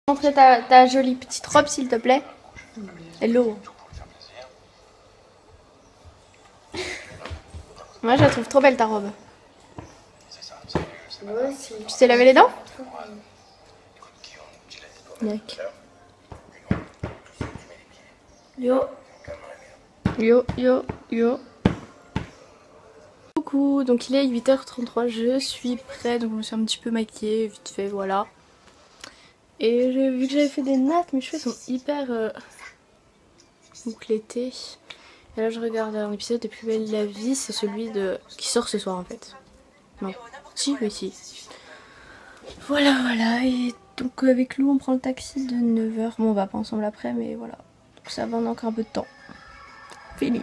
Montrer ta jolie petite robe s'il te plaît. Hello. Moi je la trouve trop belle ta robe. Moi aussi. Tu t'es lavé les dents? Yak. Yo. Yo yo yo. Coucou, donc il est 8h33, je suis prête, donc je me suis un petit peu maquillée, vite fait, voilà. Et j'ai vu que j'avais fait des nattes, mes cheveux sont hyper bouclettés. Et là je regarde un épisode de Plus belle la vie, c'est celui qui sort ce soir en fait. Non, si, oui, si. Voilà, voilà, et donc avec Lou on prend le taxi de 9h. Bon on va pas ensemble après, mais voilà. Donc ça va, on a encore un peu de temps. Fini.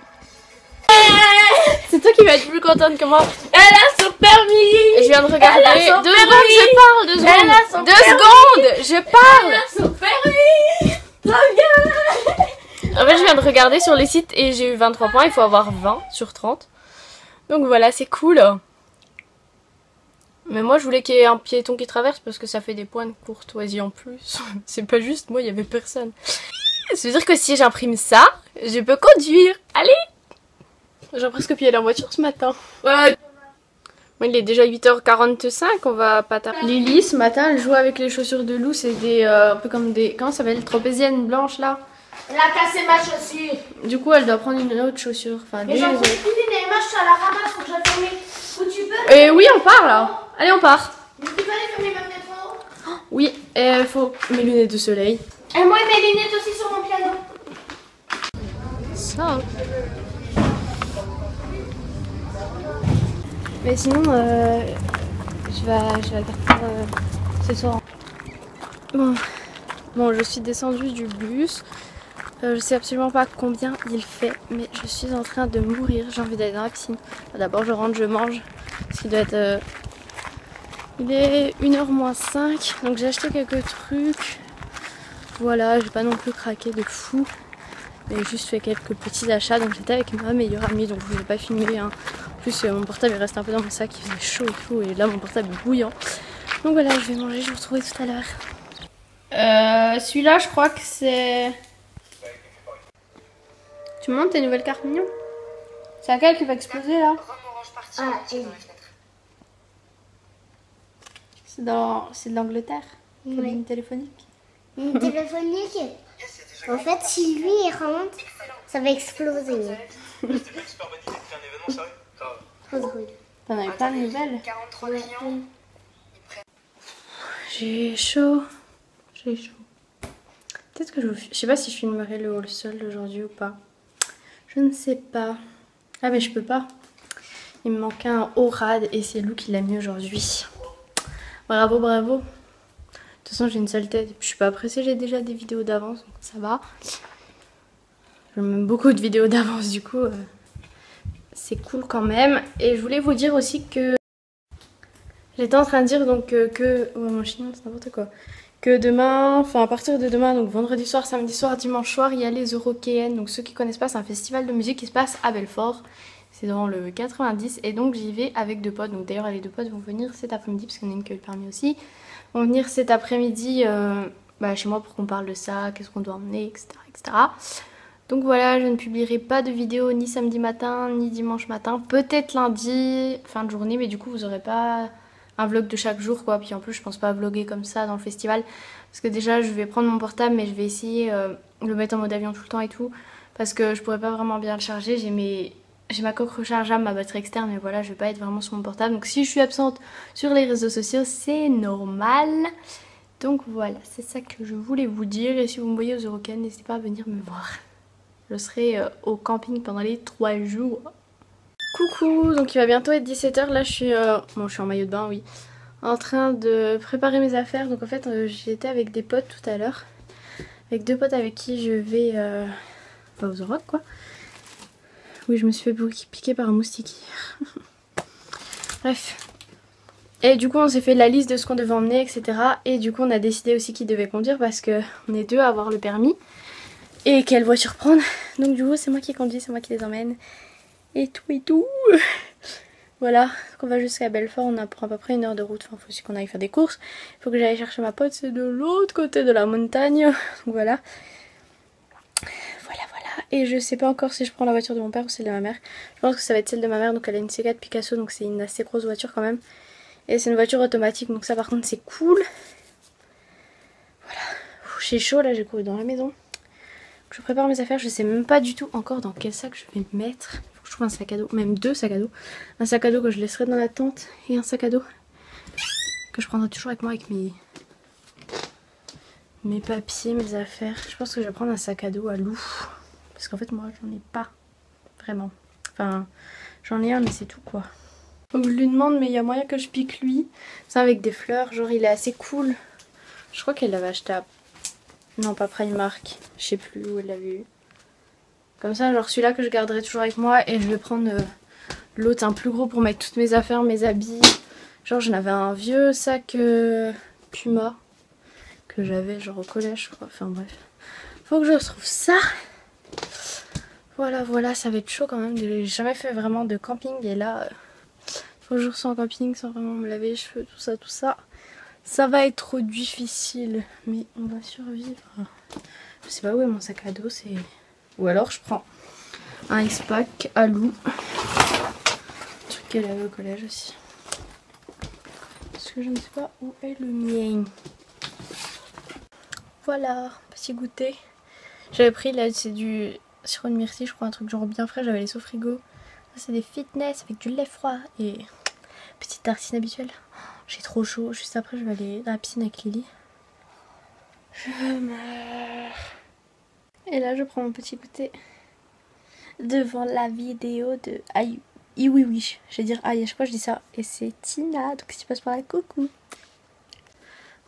C'est toi qui vas être plus contente que moi. Elle a son permis. Et je viens de regarder. 2 secondes, je parle. 2 secondes. Elle a son 2 secondes, je parle. Elle a son permis. Trop bien. En fait, je viens de regarder sur les sites et j'ai eu 23 points. Il faut avoir 20 sur 30. Donc voilà, c'est cool. Mais moi, je voulais qu'il y ait un piéton qui traverse parce que ça fait des points de courtoisie en plus. C'est pas juste moi, il y avait personne. Ça veut dire que si j'imprime ça, je peux conduire. Allez. J'ai presque pu aller en voiture ce matin. Ouais. Bon, il est déjà 8h45, on va pas taper. Lily, ce matin, elle joue avec les chaussures de Lou. C'est des un peu comme des... Comment ça s'appelle? Tropéziennes blanches là. Elle a cassé ma chaussure. Du coup, elle doit prendre une autre chaussure. Enfin, Mais des j'en autres. profite, les matchs, à la ramasse, faut que je ferme. Où tu peux? Et oui, on part là. Allez, on part. Mais tu peux aller fermer ma fenêtre? Oui, et il faut mes lunettes de soleil. Et moi, mes lunettes aussi sur mon piano. Ça. Mais sinon, je vais regarder ce soir. Bon, je suis descendue du bus. Je sais absolument pas combien il fait, mais je suis en train de mourir. J'ai envie d'aller dans la piscine. D'abord, je rentre, je mange. Parce qu'il doit être... Il est 1h moins 5. Donc j'ai acheté quelques trucs. Voilà, j'ai pas non plus craqué de fou. Mais juste fait quelques petits achats. Donc j'étais avec ma meilleure amie, donc je vous ai pas filmé. Hein. En plus, mon portable il reste un peu dans mon sac, il faisait chaud et tout. Et là, mon portable est bouillant. Donc voilà, je vais manger, je vous retrouverai tout à l'heure. Celui-là, je crois que c'est... Tu me montres tes nouvelles cartes mignon? C'est laquelle qui va exploser là? Ah, et... C'est de l'Angleterre? Oui. La ligne téléphonique? Une téléphonique. En fait, si lui il rentre, ça va exploser. Trop drôle. T'en avais pas de nouvelles? 43 clients. J'ai chaud. J'ai chaud. Peut-être que je sais pas si je filmerai le haul seul aujourd'hui ou pas. Je ne sais pas. Ah mais je peux pas. Il me manquait un haut rad et c'est Lou qui l'a mis aujourd'hui. Bravo, bravo. De toute façon j'ai une seule tête. Je suis pas pressée, j'ai déjà des vidéos d'avance, donc ça va. J'ai même beaucoup de vidéos d'avance du coup. C'est cool quand même. Et je voulais vous dire aussi que... J'étais en train de dire donc que... Oh mon chignon, c'est n'importe quoi. Que demain, enfin à partir de demain, donc vendredi soir, samedi soir, dimanche soir, il y a les Eurokéennes. Donc ceux qui connaissent pas, c'est un festival de musique qui se passe à Belfort. C'est dans le 90 et donc j'y vais avec 2 potes. Donc d'ailleurs les 2 potes vont venir cet après-midi parce qu'on a une qui a eu le permis aussi. Vont venir cet après-midi chez moi pour qu'on parle de ça, qu'est-ce qu'on doit emmener, etc., etc. Donc voilà, je ne publierai pas de vidéo ni samedi matin ni dimanche matin. Peut-être lundi, fin de journée, mais du coup vous aurez pas... un vlog de chaque jour quoi, puis en plus je pense pas vlogger comme ça dans le festival parce que déjà je vais prendre mon portable mais je vais essayer de le mettre en mode avion tout le temps et tout parce que je pourrais pas vraiment bien le charger, j'ai ma coque rechargeable, ma batterie externe mais voilà je vais pas être vraiment sur mon portable donc si je suis absente sur les réseaux sociaux c'est normal. Donc voilà, c'est ça que je voulais vous dire et si vous me voyez aux Eurokéennes n'hésitez pas à venir me voir. Je serai au camping pendant les 3 jours. Coucou, donc il va bientôt être 17h, là je suis en maillot de bain oui, en train de préparer mes affaires, donc en fait j'étais avec des potes tout à l'heure, avec 2 potes avec qui je vais aux Aurochs quoi. Oui je me suis fait piquer par un moustique hier. Bref. Et du coup on s'est fait la liste de ce qu'on devait emmener etc. Et du coup on a décidé aussi qui devait conduire parce que on est 2 à avoir le permis. Et quelle voiture prendre. Donc du coup c'est moi qui conduis, c'est moi qui les emmène. Et tout et tout. Voilà, donc on va jusqu'à Belfort, on a pour à peu près 1 heure de route, enfin faut aussi qu'on aille faire des courses. Il faut que j'aille chercher ma pote, c'est de l'autre côté de la montagne, donc voilà. Voilà, et je sais pas encore si je prends la voiture de mon père ou celle de ma mère. Je pense que ça va être celle de ma mère, donc elle a une C4 Picasso, donc c'est une assez grosse voiture quand même. Et c'est une voiture automatique, donc ça par contre c'est cool. Voilà, j'ai chaud là, j'ai couru dans la maison. Je prépare mes affaires, je sais même pas du tout encore dans quel sac je vais me mettre. Faut que je trouve un sac à dos, même 2 sacs à dos. Un sac à dos que je laisserai dans la tente et un sac à dos que je prendrai toujours avec moi avec mes papiers, mes affaires. Je pense que je vais prendre un sac à dos à Lou. Parce qu'en fait moi j'en ai pas vraiment. Enfin j'en ai un mais c'est tout quoi. Faut que je lui demande mais il y a moyen que je pique lui. C'est avec des fleurs, genre il est assez cool. Je crois qu'elle l'avait acheté à... Non, pas Primark. Je sais plus où elle l'avait eu. Comme ça, genre celui-là que je garderai toujours avec moi. Et je vais prendre l'autre un plus gros pour mettre toutes mes affaires, mes habits. Genre j'en avais un vieux sac Puma. Que j'avais genre au collège, je crois. Enfin bref. Faut que je retrouve ça. Voilà, ça va être chaud quand même. J'ai jamais fait vraiment de camping. Et là, faut que je ressens en camping sans vraiment me laver les cheveux, tout ça. Ça va être trop difficile, mais on va survivre. Je sais pas où est mon sac à dos, c'est... Ou alors je prends un X-Pack à Lou. Truc qu'elle avait au collège aussi. Parce que je ne sais pas où est le mien. Voilà, petit goûter. J'avais pris là, c'est du sirop de myrtille, je crois, un truc genre bien frais. J'avais les au frigo. Ça c'est des fitness avec du lait froid et petite tartine habituelle. J'ai trop chaud. Juste après, je vais aller dans la piscine avec Lily. Je meurs. Et là, je prends mon petit goûter devant la vidéo de Aïe. Oui. Je vais dire Aïe, à chaque fois je dis ça. Et c'est Tina. Donc si tu passes par là, coucou.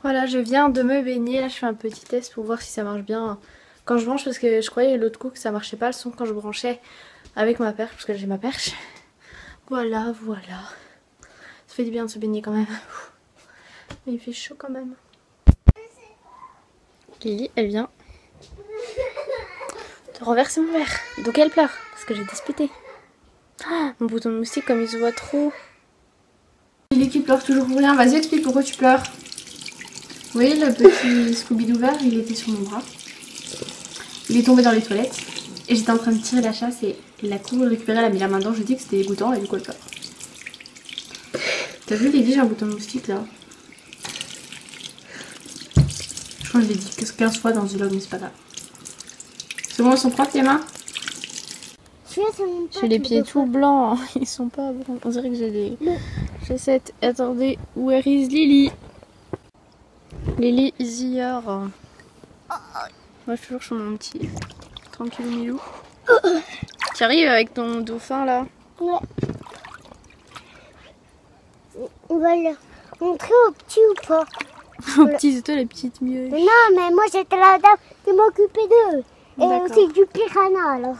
Voilà, je viens de me baigner. Là, je fais un petit test pour voir si ça marche bien quand je branche. Parce que je croyais l'autre coup que ça marchait pas le son quand je branchais avec ma perche. Parce que j'ai ma perche. Voilà. Ça fait du bien de se baigner quand même. Mais il fait chaud quand même. Lily, elle vient de renverser mon verre. Donc elle pleure parce que j'ai disputé. Oh, mon bouton de moustique comme il se voit trop. Lily qui pleure toujours pour rien. Vas-y, explique pourquoi tu pleures. Oui, le petit Scooby-Doo vert, il était sur mon bras. Il est tombé dans les toilettes. Et j'étais en train de tirer la chasse et il l'a couru le récupérer. Elle a mis la main dedans. Je lui ai dit que c'était dégoûtant et du coup elle pleure. T'as vu Lily, j'ai un bouton de moustique là. Je crois que je l'ai dit 15 fois dans ce vlog, mais c'est pas grave. C'est bon, ils sont propres les mains? J'ai les pieds tout blancs, ils sont pas blancs. On dirait que j'ai des chaussettes. Attendez, where is Lily? Lily is here. Moi, je suis toujours sur mon petit tranquille milou. Tu arrives avec ton dauphin là? Ouais. On va leur montrer aux petits ou pas? Aux petits, c'est toi les petites mieux. Non, mais moi j'étais la dame qui m'occupait d'eux. Et aussi du piranha. Alors,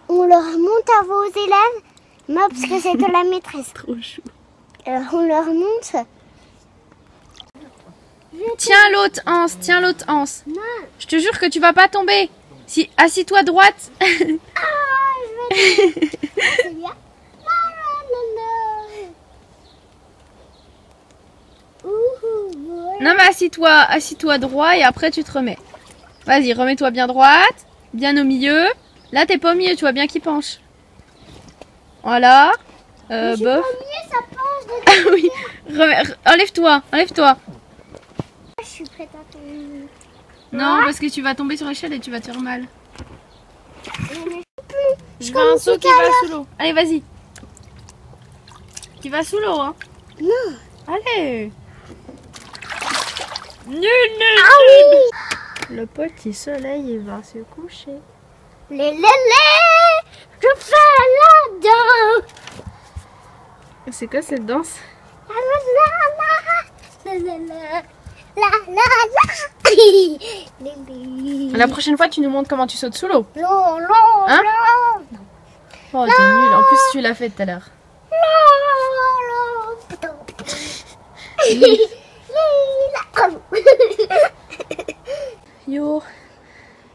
on leur montre à vos élèves. Moi, parce que c'était la maîtresse. Trop chou. Alors, on leur montre. Tiens l'autre anse, Non. Je te jure que tu vas pas tomber. Si, assis-toi droite. Ah, je vais c'est bien. Non mais assis-toi droit et après tu te remets. Vas-y, remets-toi bien droite, bien au milieu. Là t'es pas au milieu, tu vois bien qu'il penche. Voilà. Mais bof. pas mieux, ça penche de Ah oui. Enlève-toi. Je suis prête à tomber. Non, parce que tu vas tomber sur l'échelle et tu vas te faire mal. Je veux Comme un saut tout qui à va l'heure. sous l'eau. Allez, vas-y. Qui va sous l'eau, hein. Non. Allez. Nul. Ah oui. Le petit soleil, il va se coucher. Les, je fais la danse. C'est quoi cette danse? La prochaine fois, tu nous montres comment tu sautes sous l'eau. Hein? Oh, t'es nul. En plus, tu l'as fait tout à l'heure. Yo,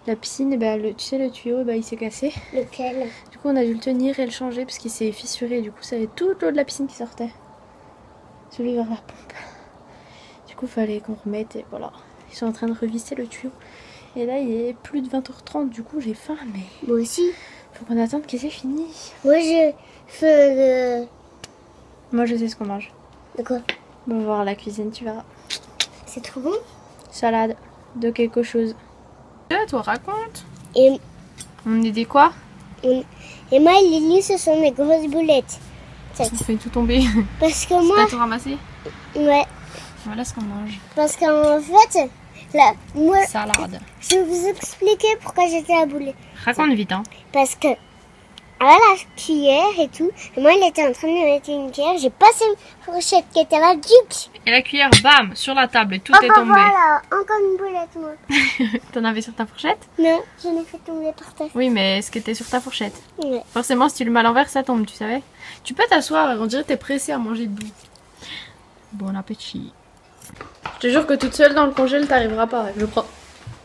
la piscine, bah, tu sais, le tuyau, bah, il s'est cassé. Lequel? Du Du coup on a dû le tenir et le changer parce qu'il s'est fissuré. Du coup ça avait toute l'eau de la piscine qui sortait. Celui vers la pompe. Du coup il fallait qu'on remette et voilà. Ils sont en train de revisser le tuyau. Et là il est plus de 20h30. Du coup j'ai faim mais... Moi aussi. Faut qu'on attende que c'est fini. Moi je fais Moi je sais ce qu'on mange. de quoi? On va voir la cuisine, tu verras. C'est trop bon. Salade de quelque chose. Toi raconte. Et, On est des quoi? et moi et Lily, ce sont des grosses boulettes. On fait tout tomber. Parce que C'est moi... pas tout ramasser. Ouais. Voilà ce qu'on mange. Parce qu'en fait, là, moi... Salade. Je vais vous expliquer pourquoi j'étais à boulette. Raconte vite hein. Parce que... à la cuillère et tout. Et moi, il était en train de me mettre une cuillère. J'ai passé une fourchette qui était là, duc. Et la cuillère, bam, sur la table et tout Oh, est bah tombé. voilà, encore une boulette, moi. T'en avais sur ta fourchette? Non, je l'ai fait tomber par terre. Oui, mais ce qui était sur ta fourchette. Ouais. Forcément, si tu le mets à l'envers, ça tombe, tu savais? Tu peux t'asseoir, on dirait que t'es pressé à manger debout. Bon appétit. Je te jure que toute seule dans le congèle, t'arriveras pas. Je prends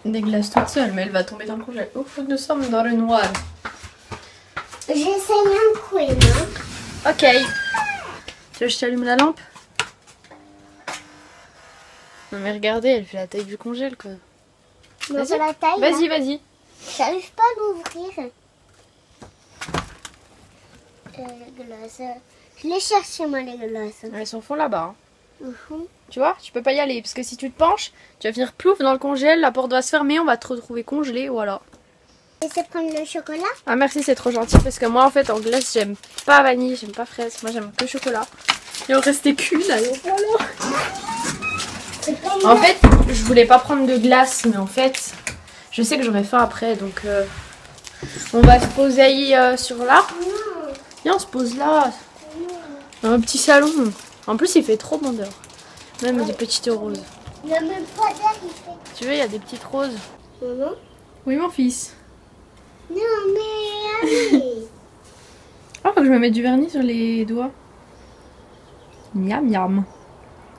des glaces toute seule, mais elle va tomber dans le congèle. Oh, nous sommes dans le noir. J'essaye un coup, moi. Ok. Tu veux que je t'allume la lampe? Non mais regardez, elle fait la taille du congèle quoi. Non, pas la taille. Vas-y, vas-y. J'arrive pas à l'ouvrir. Les glaces. Je les cherche chez moi, les glaces. Elles sont au fond là-bas. Hein. Au fond. Tu vois, tu peux pas y aller parce que si tu te penches, tu vas venir plouf dans le congèle, la porte va se fermer, on va te retrouver congelé, voilà. Laissez prendre le chocolat. Ah merci, c'est trop gentil parce que moi en fait en glace j'aime pas vanille, j'aime pas fraise, moi j'aime que chocolat. Il en restait qu'une alors voilà. En fait, je voulais pas prendre de glace, mais en fait, je sais que j'aurai faim après, donc on va se poser sur là. Viens, on se pose là, dans un petit salon. En plus, il fait trop bon dehors. Même des petites roses. Il n'y a même pas d'air, il fait. Tu veux, il y a des petites roses. Maman? Oui, mon fils. Non, mais allez. Oh, faut que je me mette du vernis sur les doigts. Miam, miam.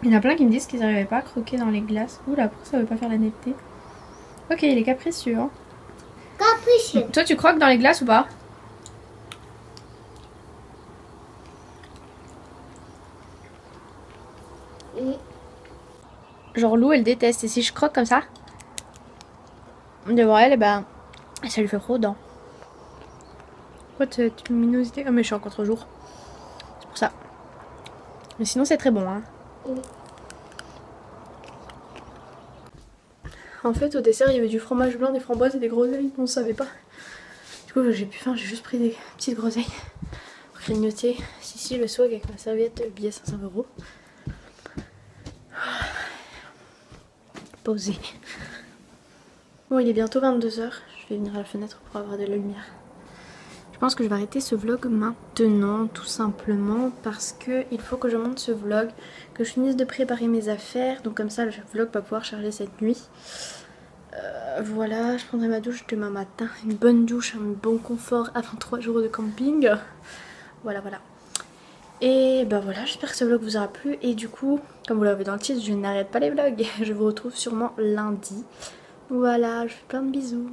Il y en a plein qui me disent qu'ils n'arrivaient pas à croquer dans les glaces. Oula, pourquoi ça veut pas faire la netteté? Ok, il est capricieux. Hein. Capricieux. Toi, tu croques dans les glaces ou pas? Oui. Genre Lou, elle déteste. Et si je croque comme ça, devant elle, eh ben, ça lui fait trop dents. Quoi, cette luminosité? Ah, mais je suis en contre-jour. C'est pour ça. Mais sinon, c'est très bon. Hein. Oui. En fait, au dessert, il y avait du fromage blanc, des framboises et des groseilles. On savait pas. Du coup, j'ai plus faim. J'ai juste pris des petites groseilles pour grignoter. Si, le swag avec ma serviette, billet 500 €. Posé. Bon, il est bientôt 22 h. Je vais venir à la fenêtre pour avoir de la lumière. Je pense que je vais arrêter ce vlog maintenant, tout simplement parce que il faut que je monte ce vlog, que je finisse de préparer mes affaires, donc comme ça le vlog va pouvoir charger cette nuit. Voilà, je prendrai ma douche demain matin, une bonne douche, un bon confort avant 3 jours de camping. Voilà. Et bah voilà, j'espère que ce vlog vous aura plu et du coup, comme vous l'avez dans le titre, je n'arrête pas les vlogs. Je vous retrouve sûrement lundi. Voilà, je vous fais plein de bisous.